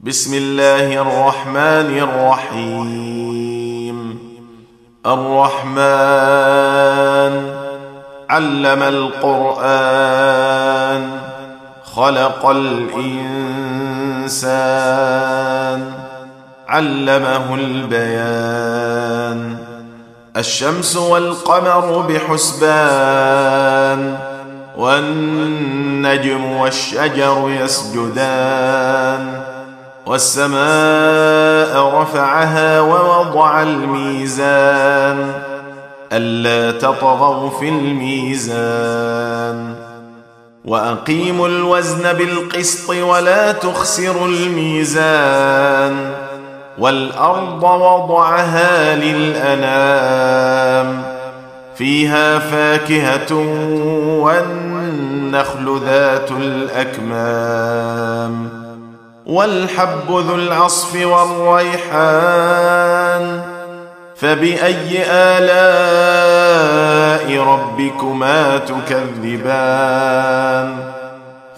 بسم الله الرحمن الرحيم. الرحمن علم القرآن خلق الإنسان علمه البيان. الشمس والقمر بحسبان والنجم والشجر يسجدان. والسماء رفعها ووضع الميزان ألا تطغوا في الميزان. وأقيموا الوزن بالقسط ولا تخسروا الميزان. والأرض وضعها للأنام فيها فاكهة والنخل ذات الأكمام والحب ذو العصف والريحان. فبأي آلاء ربكما تكذبان؟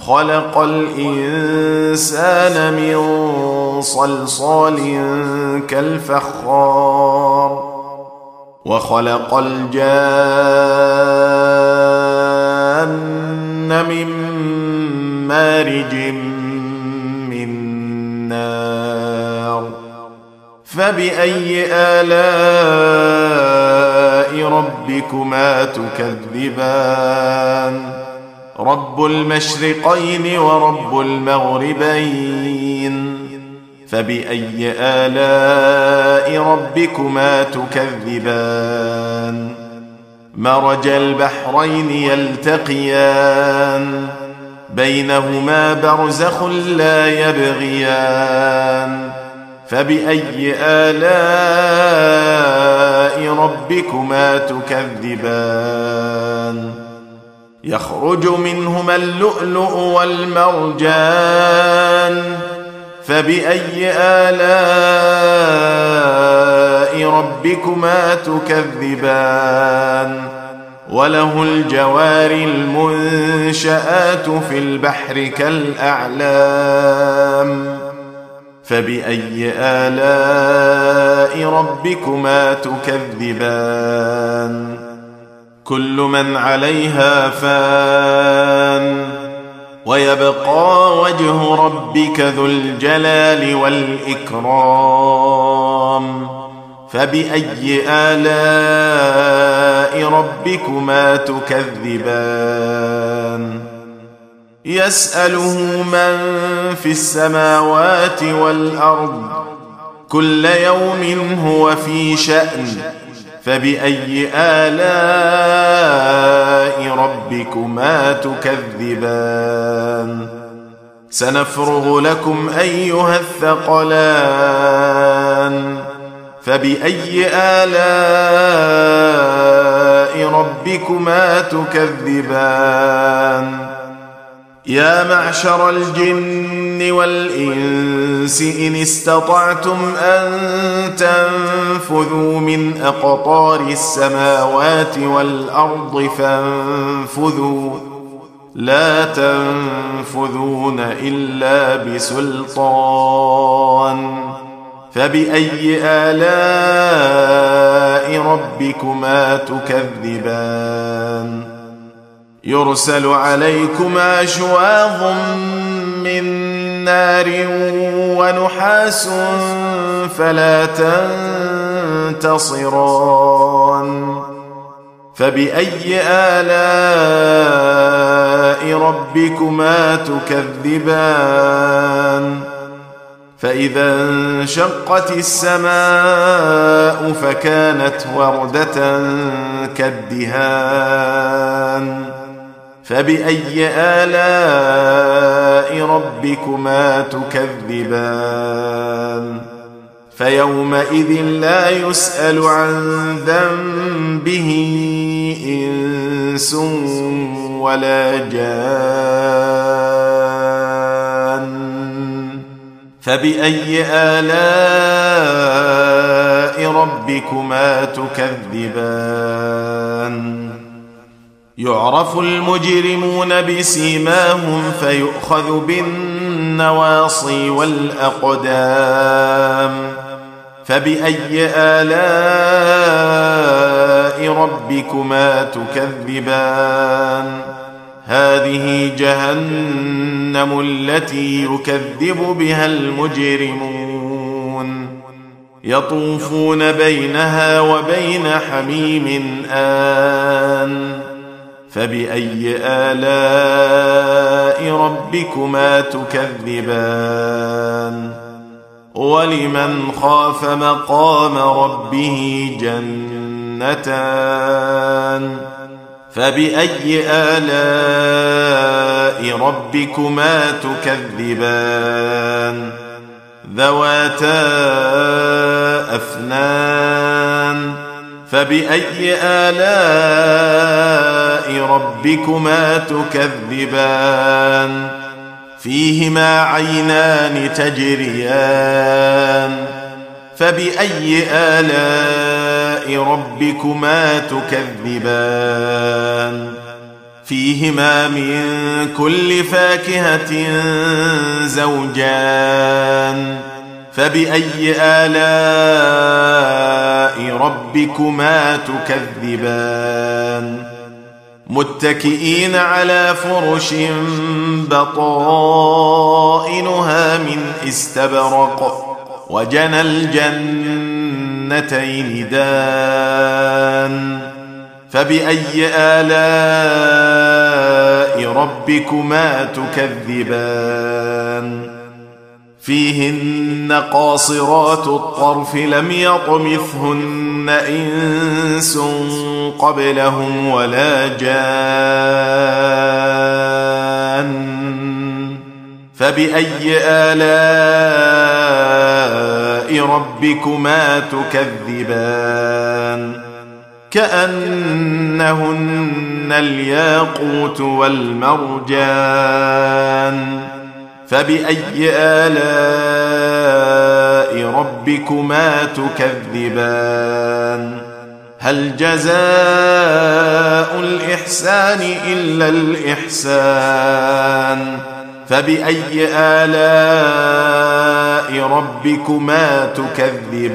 خلق الإنسان من صلصال كالفخار وخلق الجان من مارج من نار. فبأي آلاء ربكما تكذبان؟ رب المشرقين ورب المغربين. فبأي آلاء ربكما تكذبان؟ مرج البحرين يلتقيان بينهما برزخ لا يبغيان. فبأي آلاء ربكما تكذبان؟ يخرج منهما اللؤلؤ والمرجان. فبأي آلاء ربكما تكذبان؟ وله الجوار المنشآت في البحر كالأعلام. فبأي آلاء ربكما تكذبان؟ كل من عليها فان ويبقى وجه ربك ذو الجلال والإكرام. فبأي آلاء ربكما تكذبان؟ يسأله من في السماوات والأرض كل يوم هو في شأن. فبأي آلاء ربكما تكذبان؟ سنفرغ لكم أيها الثقلان. فبأي آلاء ربكما تكذبان؟ يا معشر الجن والإنس إن استطعتم أن تنفذوا من أقطار السماوات والأرض فانفذوا لا تنفذون إلا بسلطان. فبأي آلاء ربكما تكذبان؟ يرسل عليكما شواظ من نار ونحاس فلا تنتصران. فبأي آلاء ربكما تكذبان؟ فإذا انشقت السماء فكانت وردة كالدهان. فبأي آلاء ربكما تكذبان؟ فيومئذ لا يسأل عن ذنبه إنس ولا جان. فبأي آلاء ربكما تكذبان؟ يعرف المجرمون بسيماهم فيؤخذ بالنواصي النواصي والأقدام فبأي آلاء ربكما تكذبان هذه جهنم التي يكذب بها المجرمون يطوفون بينها وبين حميم آن فبأي آلاء ربكما تكذبان ولمن خاف مقام ربه جنتان فبأي آلاء ربكما تكذبان ذواتا أفنان فبأي آلاء ربكما تكذبان فيهما عينان تجريان فبأي آلاء ربكما تكذبان فيهما من كل فاكهة زوجان فبأي آلاء ربكما تكذبان متكئين على فرش بطائنها من استبرق وجنى الجنتين دان فبأي آلاء ربكما تكذبان فيهن قاصرات الطرف لم يطمثهن إنس قبلهم ولا جان فبأي آلاء ربكما تكذبان كأنهن الياقوت والمرجان فبأي آلاء ربكما تكذبان هل جزاء الإحسان إلا الإحسان فبأي آلاء ربكما تكذبان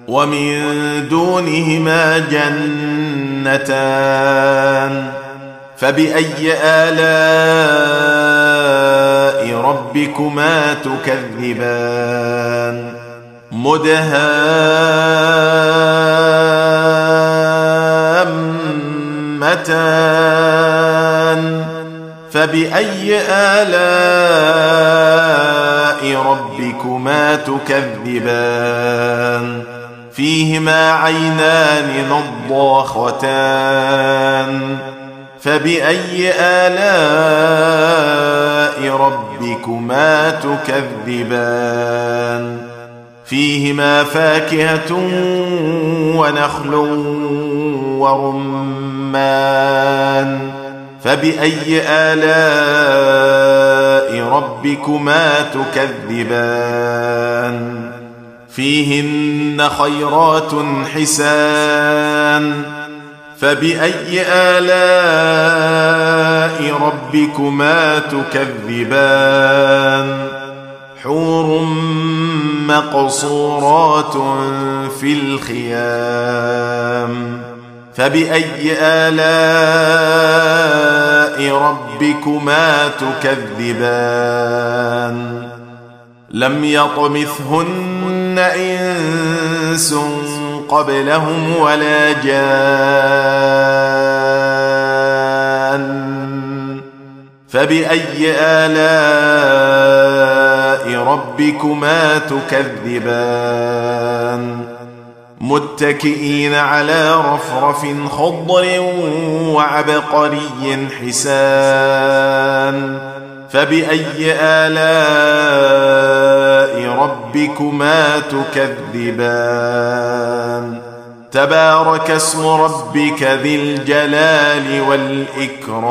ومن دونهما جنتان فبأي آلاء ربكما تكذبان مدهامتان فبأي آلاء ربكما تكذبان فيهما عينان نضاختان فبأي آلاء ربكما تكذبان فيهما فاكهة ونخل ورمان فبأي آلاء ربكما تكذبان فيهن خيرات حسان فبأي آلاء ربكما تكذبان حور مقصورات في الخيام فبأي آلاء ربكما تكذبان لم يطمثهن إنس قبلهم ولا جان فبأي آلاء ربكما تكذبان متكئين على رفرف خضر وعبقري حسان فبأي آلاء ربكما تكذبان تبارك اسم ربك ذي الجلال والإكرام